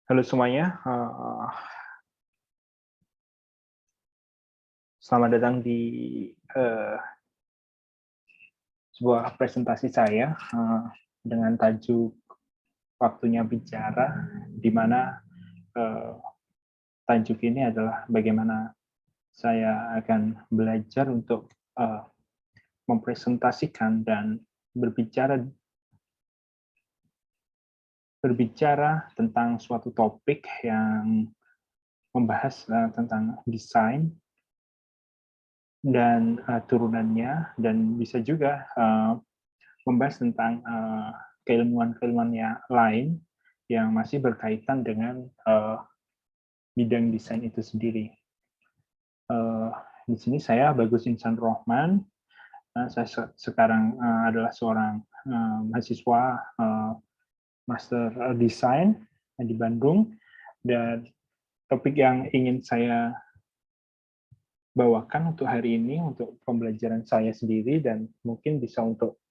Halo semuanya, selamat datang di eh, sebuah presentasi saya dengan tajuk "Waktunya Bicara", di mana eh, tajuk ini adalah bagaimana saya akan belajar untuk eh, mempresentasikan dan berbicara berbicara tentang suatu topik yang membahas tentang desain dan turunannya, dan bisa juga membahas tentang keilmuan-keilmuan yang lain yang masih berkaitan dengan bidang desain itu sendiri. Di sini saya Bagus Insan Rohman. Saya sekarang adalah seorang mahasiswa Master Design di Bandung, dan topik yang ingin saya bawakan untuk hari ini, untuk pembelajaran saya sendiri dan mungkin bisa untuk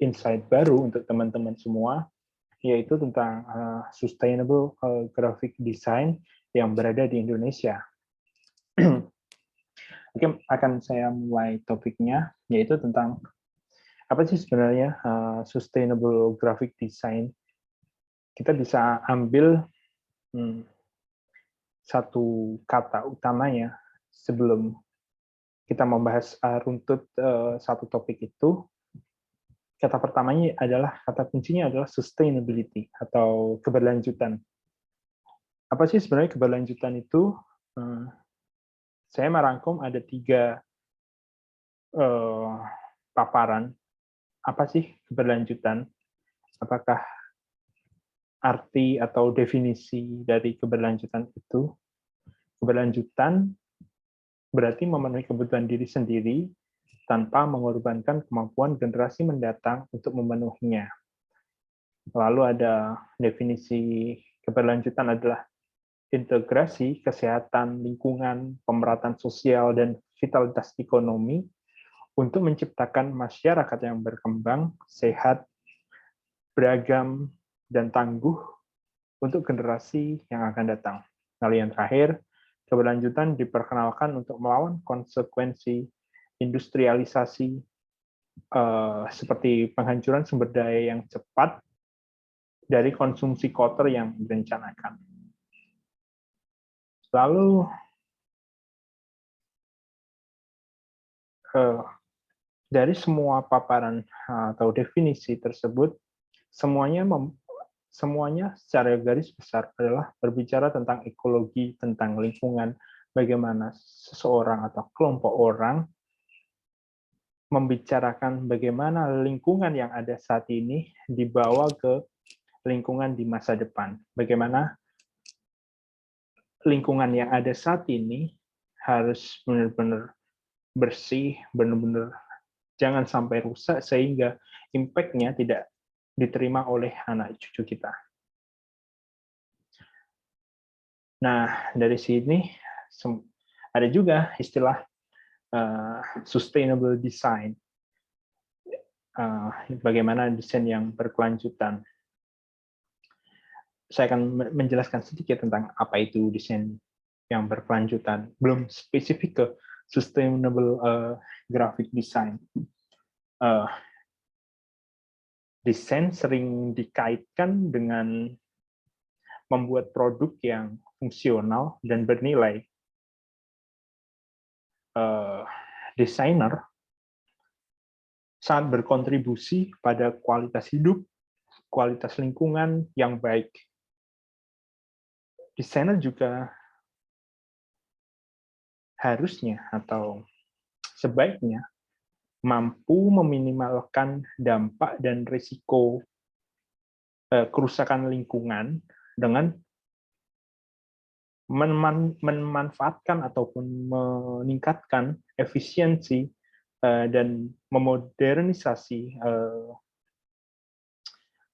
insight baru untuk teman-teman semua, yaitu tentang sustainable graphic design yang berada di Indonesia. Oke, akan saya mulai topiknya, yaitu tentang apa sih sebenarnya sustainable graphic design. Kita bisa ambil satu kata utamanya sebelum kita membahas runtut satu topik itu. Kata pertamanya adalah, kata kuncinya adalah sustainability atau keberlanjutan. Apa sih sebenarnya keberlanjutan itu? Saya merangkum ada 3 paparan. Apa sih keberlanjutan? Apakah arti atau definisi dari keberlanjutan itu? Keberlanjutan berarti memenuhi kebutuhan diri sendiri tanpa mengorbankan kemampuan generasi mendatang untuk memenuhinya. Lalu ada definisi keberlanjutan adalah integrasi kesehatan, lingkungan, pemerataan sosial, dan vitalitas ekonomi untuk menciptakan masyarakat yang berkembang, sehat, beragam, dan tangguh untuk generasi yang akan datang. Lalu yang terakhir, keberlanjutan diperkenalkan untuk melawan konsekuensi industrialisasi seperti penghancuran sumber daya yang cepat dari konsumsi kotor yang direncanakan. Lalu dari semua paparan atau definisi tersebut, semuanya secara garis besar adalah berbicara tentang ekologi, tentang lingkungan, bagaimana seseorang atau kelompok orang membicarakan bagaimana lingkungan yang ada saat ini dibawa ke lingkungan di masa depan. Bagaimana lingkungan yang ada saat ini harus benar-benar bersih, benar-benar jangan sampai rusak sehingga impact-nya tidak diterima oleh anak cucu kita. Nah, dari sini ada juga istilah sustainable design. Bagaimana desain yang berkelanjutan. Saya akan menjelaskan sedikit tentang apa itu desain yang berkelanjutan. Belum spesifik ke sustainable graphic design. Desain sering dikaitkan dengan membuat produk yang fungsional dan bernilai. Desainer sangat berkontribusi pada kualitas hidup, kualitas lingkungan yang baik. Desainer juga harusnya atau sebaiknya mampu meminimalkan dampak dan risiko kerusakan lingkungan dengan memanfaatkan ataupun meningkatkan efisiensi dan memodernisasi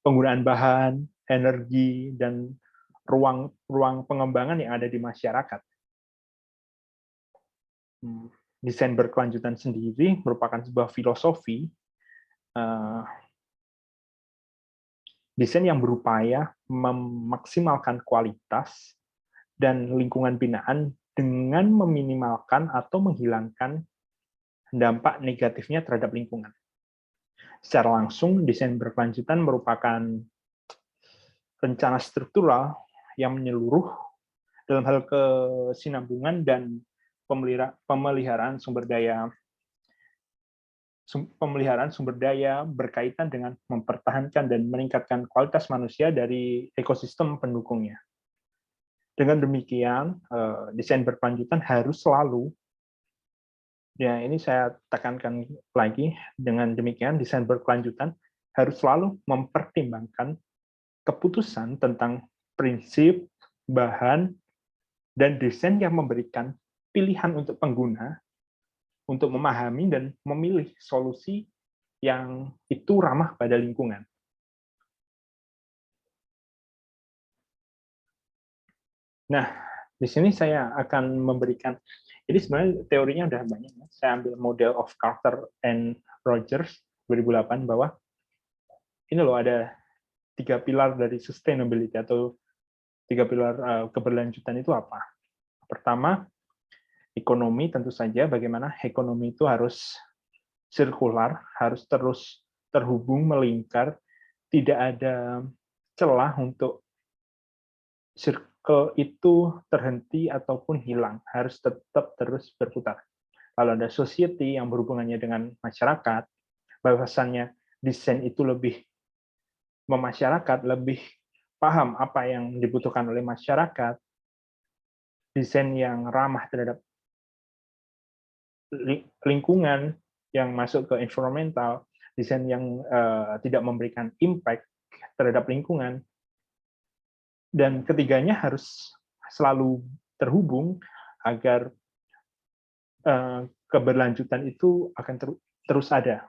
penggunaan bahan, energi, dan ruang pengembangan yang ada di masyarakat. Desain berkelanjutan sendiri merupakan sebuah filosofi desain yang berupaya memaksimalkan kualitas dan lingkungan binaan dengan meminimalkan atau menghilangkan dampak negatifnya terhadap lingkungan. Secara langsung, desain berkelanjutan merupakan rencana struktural yang menyeluruh dalam hal kesinambungan dan pemeliharaan sumber daya berkaitan dengan mempertahankan dan meningkatkan kualitas manusia dari ekosistem pendukungnya. Dengan demikian, desain berkelanjutan harus selalu, ya ini saya tekankan lagi, dengan demikian desain berkelanjutan harus selalu mempertimbangkan keputusan tentang prinsip, bahan, dan desain yang memberikan pilihan untuk pengguna untuk memahami dan memilih solusi yang itu ramah pada lingkungan. Nah, di sini saya akan memberikan, jadi sebenarnya teorinya udah banyak. Saya ambil model of Carter and Rogers 2008 bahwa ini loh ada 3 pilar dari sustainability atau 3 pilar keberlanjutan itu apa? Pertama, ekonomi tentu saja, bagaimana ekonomi itu harus sirkular, harus terus terhubung, melingkar, tidak ada celah untuk circle itu terhenti ataupun hilang, harus tetap terus berputar. Kalau ada society yang berhubungannya dengan masyarakat, bahwasannya desain itu lebih memasyarakat, lebih paham apa yang dibutuhkan oleh masyarakat, desain yang ramah terhadap lingkungan, yang masuk ke environmental, desain yang tidak memberikan impact terhadap lingkungan, dan ketiganya harus selalu terhubung agar keberlanjutan itu akan terus ada.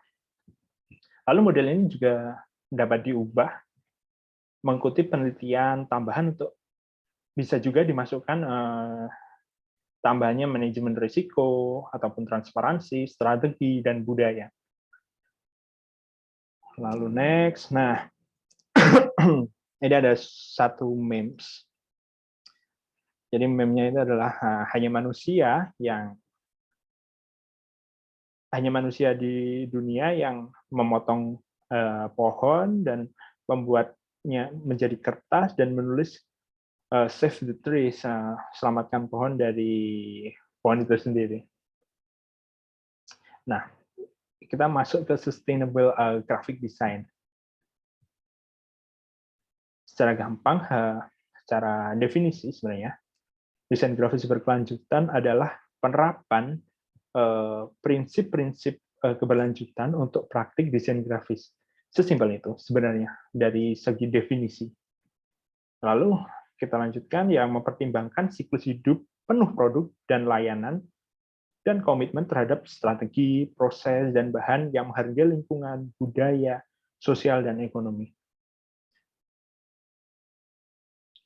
Lalu model ini juga dapat diubah, mengutip penelitian tambahan untuk bisa juga dimasukkan tambahannya manajemen risiko, ataupun transparansi, strategi, dan budaya. Lalu next, nah ini ada satu memes. Jadi meme-nya itu adalah hanya manusia di dunia yang memotong pohon dan membuatnya menjadi kertas dan menulis save the trees, selamatkan pohon dari pohon itu sendiri. Nah, kita masuk ke sustainable graphic design. Secara gampang, secara definisi sebenarnya, desain grafis berkelanjutan adalah penerapan prinsip-prinsip keberlanjutan untuk praktik desain grafis. Sesimpel itu sebenarnya dari segi definisi. Lalu kita lanjutkan yang mempertimbangkan siklus hidup penuh produk dan layanan dan komitmen terhadap strategi, proses, dan bahan yang menghargai lingkungan, budaya, sosial, dan ekonomi.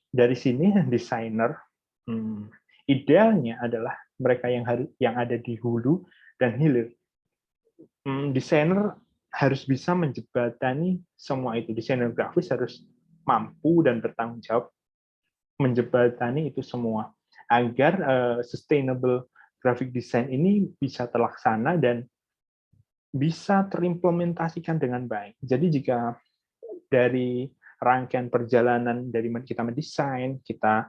Dari sini desainer idealnya adalah mereka yang ada di hulu dan hilir. Desainer harus bisa menjembatani semua itu. Desainer grafis harus mampu dan bertanggung jawab menjembatani itu semua agar sustainable graphic design ini bisa terlaksana dan bisa terimplementasikan dengan baik. Jadi jika dari rangkaian perjalanan dari kita mendesain, kita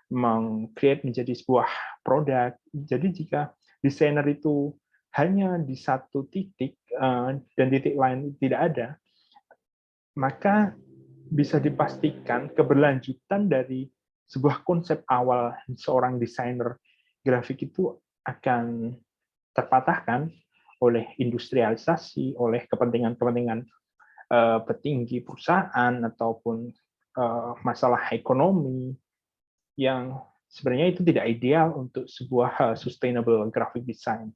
meng-create menjadi sebuah produk. Jadi jika desainer itu hanya di satu titik dan titik lain tidak ada, maka bisa dipastikan keberlanjutan dari sebuah konsep awal seorang desainer grafik itu akan terpatahkan oleh industrialisasi, oleh kepentingan-kepentingan petinggi perusahaan ataupun masalah ekonomi yang sebenarnya itu tidak ideal untuk sebuah sustainable graphic design.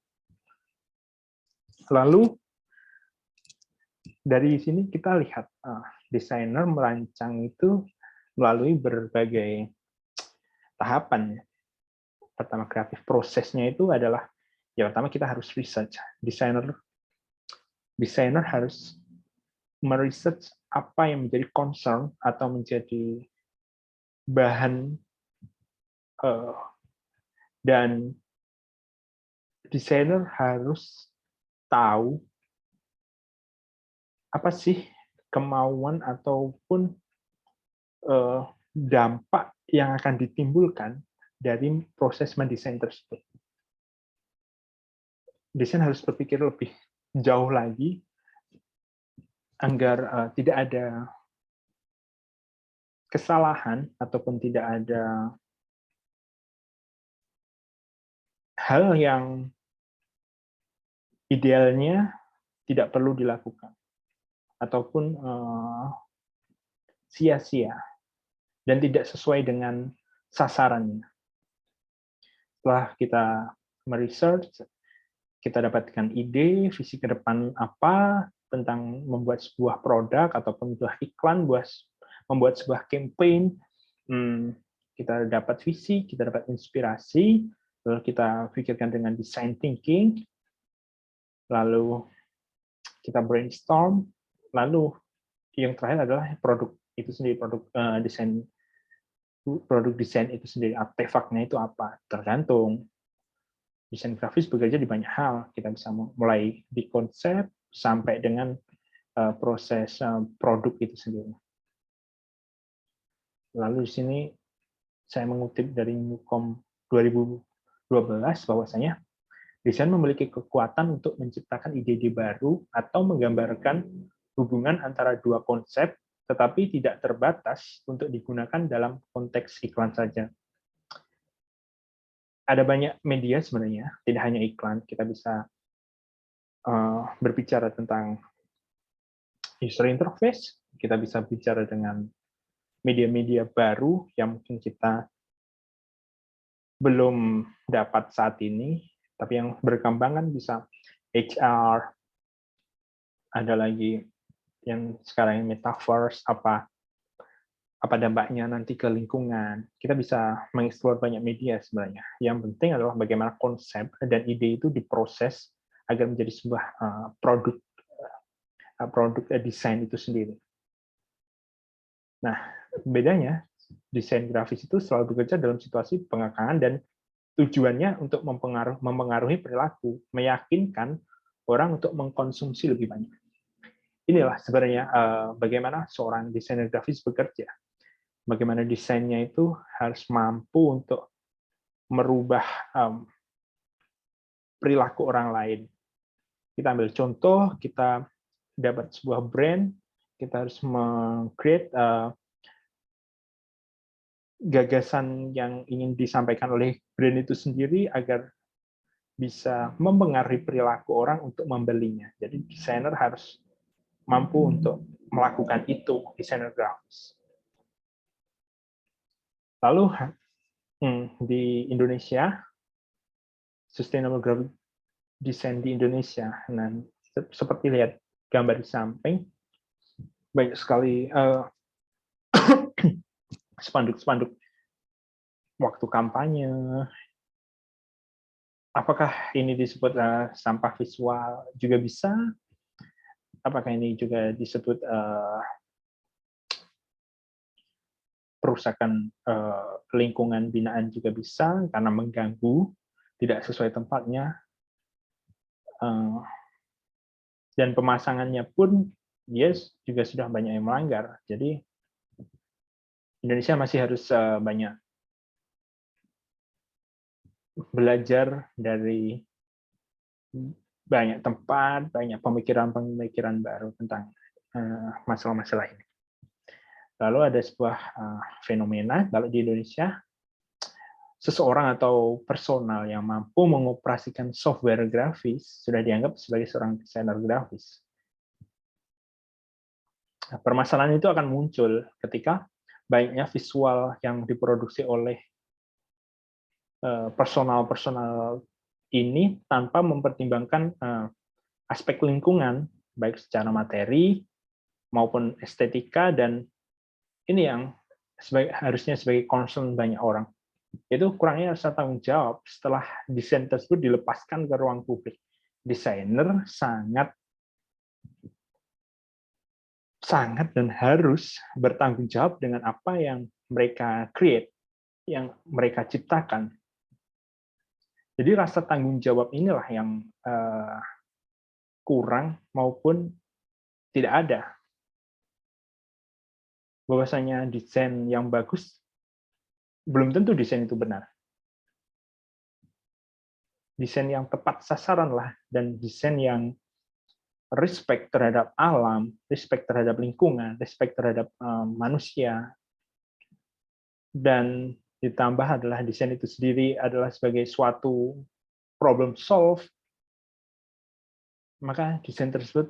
Lalu dari sini kita lihat desainer merancang itu melalui berbagai tahapan. Pertama, kreatif prosesnya itu adalah yang pertama kita harus research. Desainer harus meresearch apa yang menjadi concern atau menjadi bahan dan desainer harus tahu apa sih kemauan ataupun dampak yang akan ditimbulkan dari proses mendesain tersebut. Desain harus berpikir lebih jauh lagi agar tidak ada kesalahan ataupun tidak ada hal yang idealnya tidak perlu dilakukan ataupun sia-sia dan tidak sesuai dengan sasarannya. Setelah kita meresearch, kita dapatkan ide, visi ke depan apa tentang membuat sebuah produk ataupun sebuah iklan, membuat sebuah campaign. Kita dapat visi, kita dapat inspirasi, lalu kita pikirkan dengan design thinking, lalu kita brainstorm, lalu yang terakhir adalah produk itu sendiri, produk desain itu sendiri, artefaknya itu apa, tergantung. Desain grafis bekerja di banyak hal. Kita bisa mulai di konsep sampai dengan proses produk itu sendiri. Lalu di sini saya mengutip dari Newcom 2012 bahwasanya desain memiliki kekuatan untuk menciptakan ide-ide baru atau menggambarkan hubungan antara dua konsep, tetapi tidak terbatas untuk digunakan dalam konteks iklan saja. Ada banyak media sebenarnya, tidak hanya iklan. Kita bisa berbicara tentang user interface, kita bisa bicara dengan media-media baru yang mungkin kita belum dapat saat ini, tapi yang berkembang kan bisa HR, ada lagi yang sekarang metaverse, apa dampaknya nanti ke lingkungan. Kita bisa mengeksplor banyak media sebenarnya. Yang penting adalah bagaimana konsep dan ide itu diproses agar menjadi sebuah produk desain itu sendiri. Nah, bedanya desain grafis itu selalu bekerja dalam situasi pengekangan dan tujuannya untuk mempengaruhi perilaku, meyakinkan orang untuk mengkonsumsi lebih banyak. Inilah sebenarnya bagaimana seorang desainer grafis bekerja. Bagaimana desainnya itu harus mampu untuk merubah perilaku orang lain. Kita ambil contoh, kita dapat sebuah brand, kita harus meng-create gagasan yang ingin disampaikan oleh brand itu sendiri agar bisa mempengaruhi perilaku orang untuk membelinya. Jadi desainer harus mampu untuk melakukan itu, desainer grafis. Lalu di Indonesia, Sustainable Graphic Design di Indonesia, nah, seperti lihat gambar di samping, banyak sekali spanduk-spanduk waktu kampanye. Apakah ini disebut sampah visual? Juga bisa. Apakah ini juga disebut perusakan lingkungan binaan? Juga bisa, karena mengganggu, tidak sesuai tempatnya. Dan pemasangannya pun juga sudah banyak yang melanggar. Jadi Indonesia masih harus banyak belajar dari banyak tempat, banyak pemikiran-pemikiran baru tentang masalah-masalah ini. Lalu ada sebuah fenomena kalau di Indonesia, seseorang atau personal yang mampu mengoperasikan software grafis sudah dianggap sebagai seorang desainer grafis. Nah, permasalahan itu akan muncul ketika banyaknya visual yang diproduksi oleh personal ini tanpa mempertimbangkan aspek lingkungan, baik secara materi maupun estetika, dan ini yang harusnya sebagai concern banyak orang. Itu kurangnya rasa tanggung jawab setelah desain tersebut dilepaskan ke ruang publik. Desainer sangat sangat dan harus bertanggung jawab dengan apa yang mereka create, yang mereka ciptakan. Jadi rasa tanggung jawab inilah yang kurang maupun tidak ada. Bahwasanya desain yang bagus belum tentu desain itu benar. Desain yang tepat sasaranlah dan desain yang respect terhadap alam, respect terhadap lingkungan, respect terhadap manusia, dan ditambah adalah desain itu sendiri adalah sebagai suatu problem solve, maka desain tersebut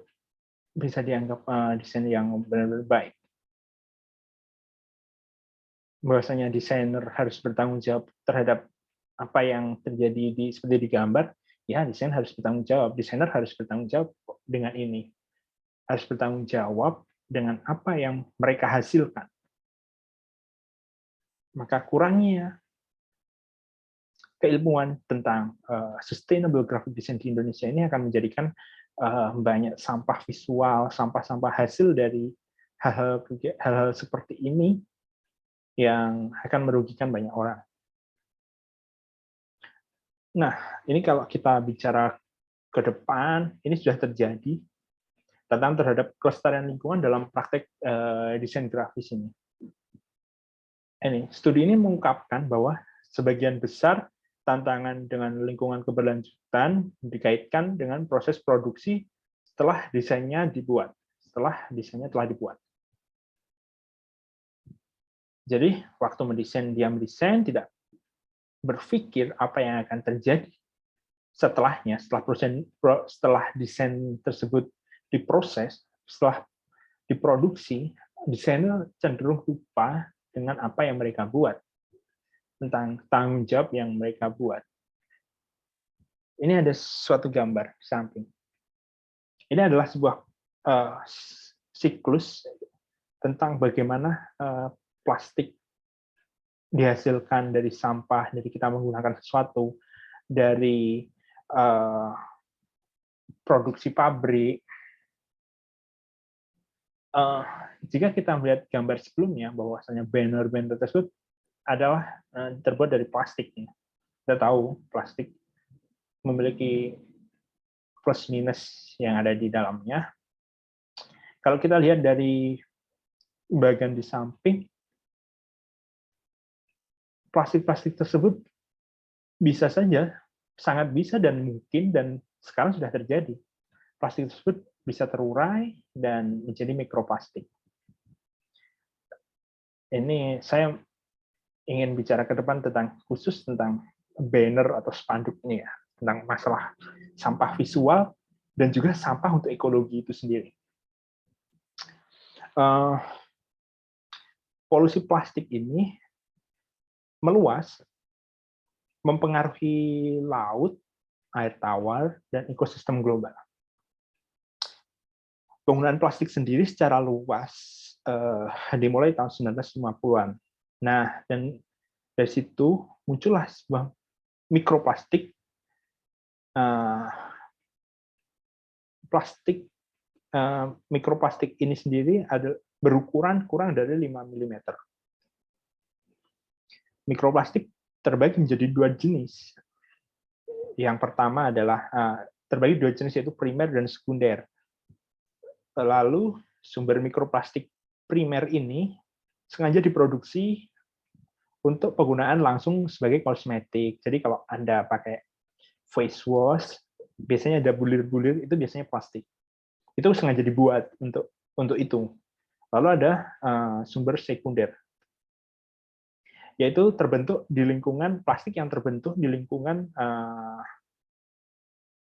bisa dianggap desain yang benar-benar baik. Bahwasanya desainer harus bertanggung jawab terhadap apa yang terjadi seperti di gambar, ya desain harus bertanggung jawab. Desainer harus bertanggung jawab dengan ini. Harus bertanggung jawab dengan apa yang mereka hasilkan. Maka kurangnya keilmuan tentang sustainable graphic design di Indonesia ini akan menjadikan banyak sampah visual, sampah-sampah hasil dari hal-hal seperti ini yang akan merugikan banyak orang. Nah, ini kalau kita bicara ke depan, ini sudah terjadi tantangan terhadap kelestarian lingkungan dalam praktek desain grafis ini. Studi ini mengungkapkan bahwa sebagian besar tantangan dengan lingkungan keberlanjutan dikaitkan dengan proses produksi setelah desainnya dibuat, telah dibuat. Jadi, waktu mendesain, dia mendesain, tidak berpikir apa yang akan terjadi setelahnya, setelah desain tersebut diproses, setelah diproduksi, desainer cenderung lupa dengan apa yang mereka buat, tentang tanggung jawab yang mereka buat. Ini ada suatu gambar di samping. Ini adalah sebuah siklus tentang bagaimana plastik dihasilkan dari sampah, dari kita menggunakan sesuatu, dari produksi pabrik. Jika kita melihat gambar sebelumnya, bahwasanya banner-banner tersebut adalah terbuat dari plastik. Kita tahu plastik memiliki plus minus yang ada di dalamnya. Kalau kita lihat dari bagian di samping, plastik-plastik tersebut bisa saja, sangat bisa dan mungkin, dan sekarang sudah terjadi. Plastik tersebut bisa terurai dan menjadi mikroplastik. Ini saya ingin bicara ke depan khusus tentang banner atau spanduk ini ya, tentang masalah sampah visual dan juga sampah untuk ekologi itu sendiri. Polusi plastik ini meluas, mempengaruhi laut, air tawar, dan ekosistem global. Penggunaan plastik sendiri secara luas dimulai tahun 1950-an. Nah, dan dari situ muncullah sebuah mikroplastik. Mikroplastik ini sendiri berukuran kurang dari 5 mm. Mikroplastik terbagi menjadi dua jenis. Yang pertama adalah terbagi dua jenis, yaitu primer dan sekunder. Lalu sumber mikroplastik primer ini sengaja diproduksi untuk penggunaan langsung sebagai kosmetik. Jadi kalau Anda pakai face wash, biasanya ada bulir-bulir, itu biasanya plastik. Itu sengaja dibuat untuk itu. Lalu ada sumber sekunder, yaitu terbentuk di lingkungan plastik yang terbentuk di lingkungan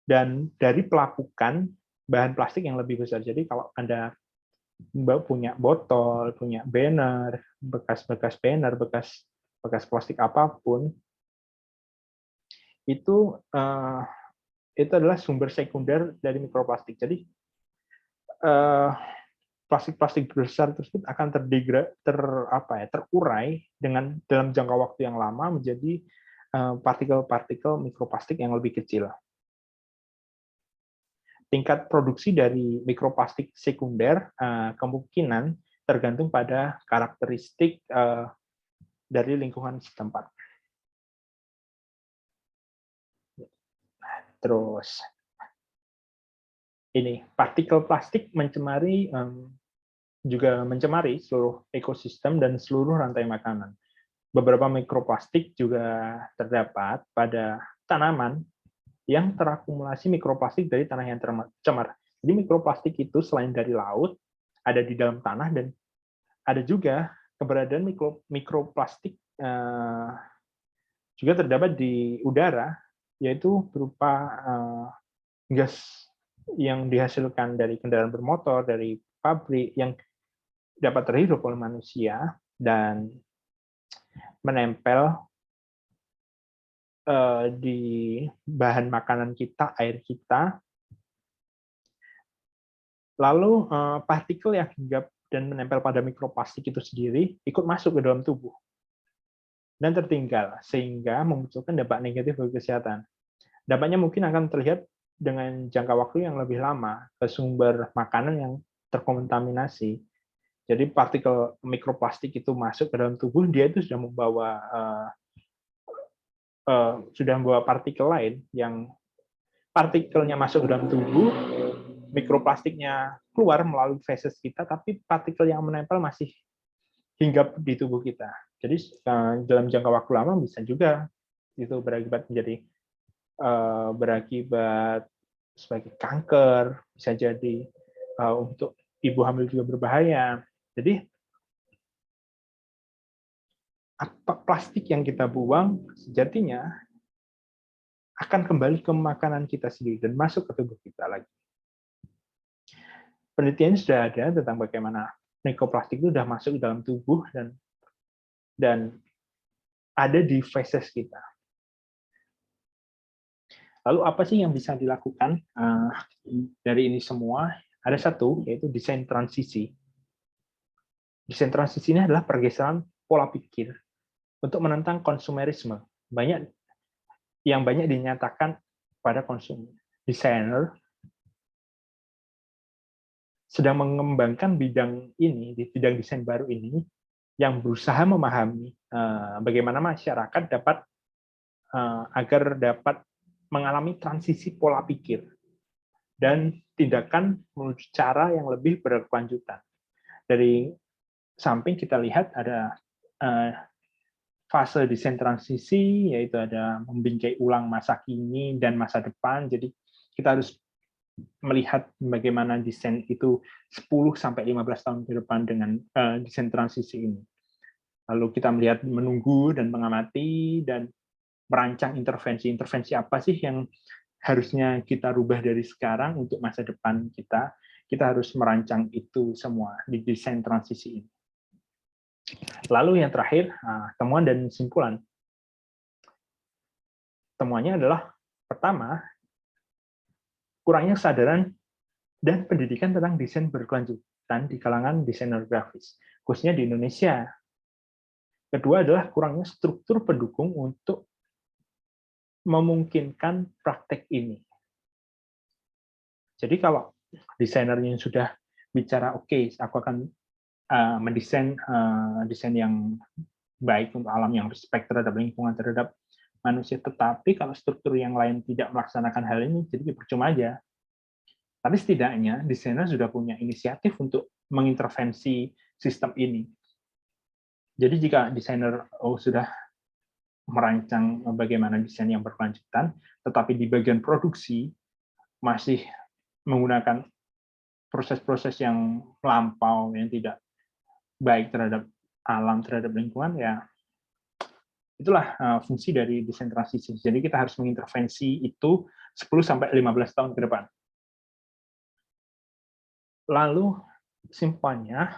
dan dari pelapukan bahan plastik yang lebih besar. Jadi kalau Anda punya botol, punya banner, bekas banner, bekas plastik apapun, itu adalah sumber sekunder dari mikroplastik. Jadi plastik-plastik besar tersebut akan terurai dalam jangka waktu yang lama menjadi partikel-partikel mikroplastik yang lebih kecil. tingkat produksi dari mikroplastik sekunder kemungkinan tergantung pada karakteristik dari lingkungan setempat. Terus ini partikel plastik juga mencemari seluruh ekosistem dan seluruh rantai makanan. Beberapa mikroplastik juga terdapat pada tanaman yang terakumulasi mikroplastik dari tanah yang tercemar. Jadi mikroplastik itu selain dari laut, ada di dalam tanah, dan ada juga keberadaan mikroplastik juga terdapat di udara, yaitu berupa gas yang dihasilkan dari kendaraan bermotor, dari pabrik, yang dapat terhirup oleh manusia dan menempel di bahan makanan kita, air kita. Lalu partikel yang hinggap dan menempel pada mikroplastik itu sendiri ikut masuk ke dalam tubuh dan tertinggal, sehingga memunculkan dampak negatif bagi kesehatan. Dampaknya mungkin akan terlihat dengan jangka waktu yang lebih lama ke sumber makanan yang terkontaminasi. Jadi partikel mikroplastik itu masuk ke dalam tubuh, dia itu sudah membawa partikel lain yang partikelnya masuk ke dalam tubuh, mikroplastiknya keluar melalui feses kita, tapi partikel yang menempel masih hinggap di tubuh kita. Jadi dalam jangka waktu lama bisa juga itu berakibat sebagai kanker, bisa jadi untuk ibu hamil juga berbahaya. Jadi plastik yang kita buang sejatinya akan kembali ke makanan kita sendiri dan masuk ke tubuh kita lagi. Penelitian sudah ada tentang bagaimana mikroplastik itu sudah masuk ke dalam tubuh dan ada di feses kita. Lalu apa sih yang bisa dilakukan dari ini semua? Ada satu, yaitu desain transisi. Desain transisi ini adalah pergeseran pola pikir untuk menentang konsumerisme. Yang banyak dinyatakan pada desainer sedang mengembangkan bidang ini, di bidang desain baru ini, yang berusaha memahami bagaimana masyarakat agar dapat mengalami transisi pola pikir dan tindakan menuju cara yang lebih berkelanjutan. Dari samping kita lihat ada fase desain transisi, yaitu ada membingkai ulang masa kini dan masa depan. Jadi kita harus melihat bagaimana desain itu 10-15 tahun ke depan dengan desain transisi ini. Lalu kita melihat, menunggu dan mengamati dan merancang intervensi apa sih yang harusnya kita rubah dari sekarang untuk masa depan kita. Kita harus merancang itu semua di desain transisi ini. Lalu yang terakhir, temuan dan simpulan. Temuannya adalah, pertama, kurangnya kesadaran dan pendidikan tentang desain berkelanjutan di kalangan desainer grafis, khususnya di Indonesia. Kedua adalah kurangnya struktur pendukung untuk memungkinkan praktek ini. Jadi kalau desainernya sudah bicara, oke, aku akan mendesain desain yang baik untuk alam, yang respect terhadap lingkungan, terhadap manusia, tetapi kalau struktur yang lain tidak melaksanakan hal ini, jadi percuma aja. Tapi setidaknya desainer sudah punya inisiatif untuk mengintervensi sistem ini. Jadi jika desainer sudah merancang bagaimana desain yang berkelanjutan, tetapi di bagian produksi masih menggunakan proses-proses yang melampau, yang tidak baik terhadap alam, terhadap lingkungan, ya itulah fungsi dari desain transisi. Jadi kita harus mengintervensi itu 10-15 tahun ke depan. Lalu simpannya,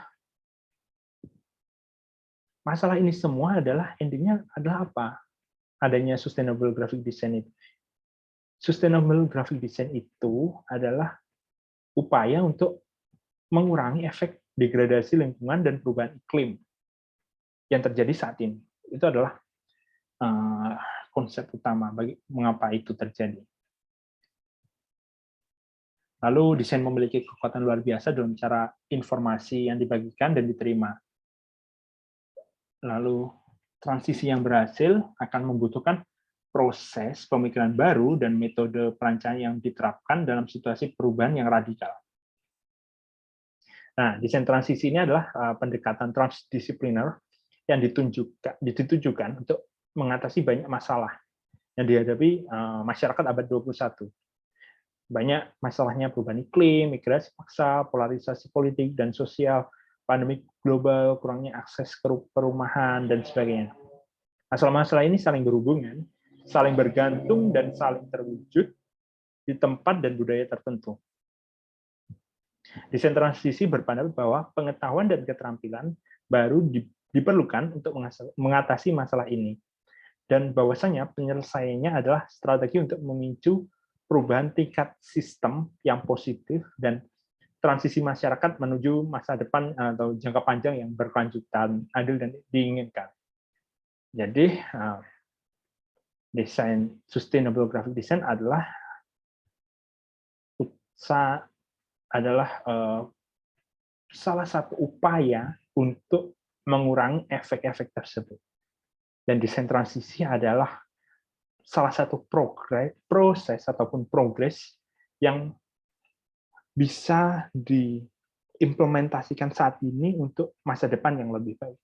masalah ini semua adalah endingnya adalah apa? Adanya sustainable graphic design itu. Sustainable graphic design itu adalah upaya untuk mengurangi efek degradasi lingkungan dan perubahan iklim yang terjadi saat ini. Itu adalah konsep utama bagi mengapa itu terjadi. Lalu desain memiliki kekuatan luar biasa dalam cara informasi yang dibagikan dan diterima. Lalu transisi yang berhasil akan membutuhkan proses pemikiran baru dan metode perancangan yang diterapkan dalam situasi perubahan yang radikal. Nah, desain transisi ini adalah pendekatan transdisipliner yang ditujukan untuk mengatasi banyak masalah yang dihadapi masyarakat abad 21. Banyak masalahnya perubahan iklim, migrasi paksa, polarisasi politik dan sosial, pandemi global, kurangnya akses ke perumahan, dan sebagainya. Masalah-masalah ini saling berhubungan, saling bergantung, dan saling terwujud di tempat dan budaya tertentu. Desain transisi berpendapat bahwa pengetahuan dan keterampilan baru diperlukan untuk mengatasi masalah ini, dan bahwasanya penyelesaiannya adalah strategi untuk memicu perubahan tingkat sistem yang positif dan transisi masyarakat menuju masa depan atau jangka panjang yang berkelanjutan, adil, dan diinginkan. Jadi, desain sustainable graphic design adalah salah satu upaya untuk mengurangi efek-efek tersebut. Dan desain transisi adalah salah satu proses ataupun progres yang bisa diimplementasikan saat ini untuk masa depan yang lebih baik.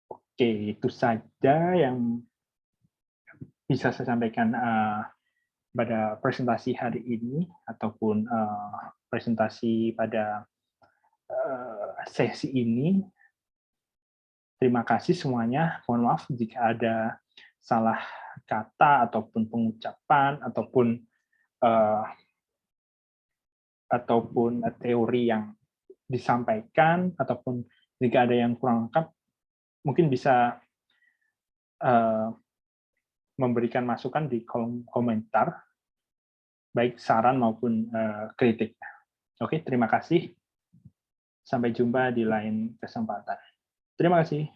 Oke, itu saja yang bisa saya sampaikan pada presentasi hari ini, ataupun presentasi pada sesi ini. Terima kasih semuanya. Mohon maaf jika ada salah kata ataupun pengucapan ataupun teori yang disampaikan, ataupun jika ada yang kurang lengkap, mungkin bisa memberikan masukan di kolom komentar, baik saran maupun kritik. Oke, terima kasih. Sampai jumpa di lain kesempatan. Terima kasih.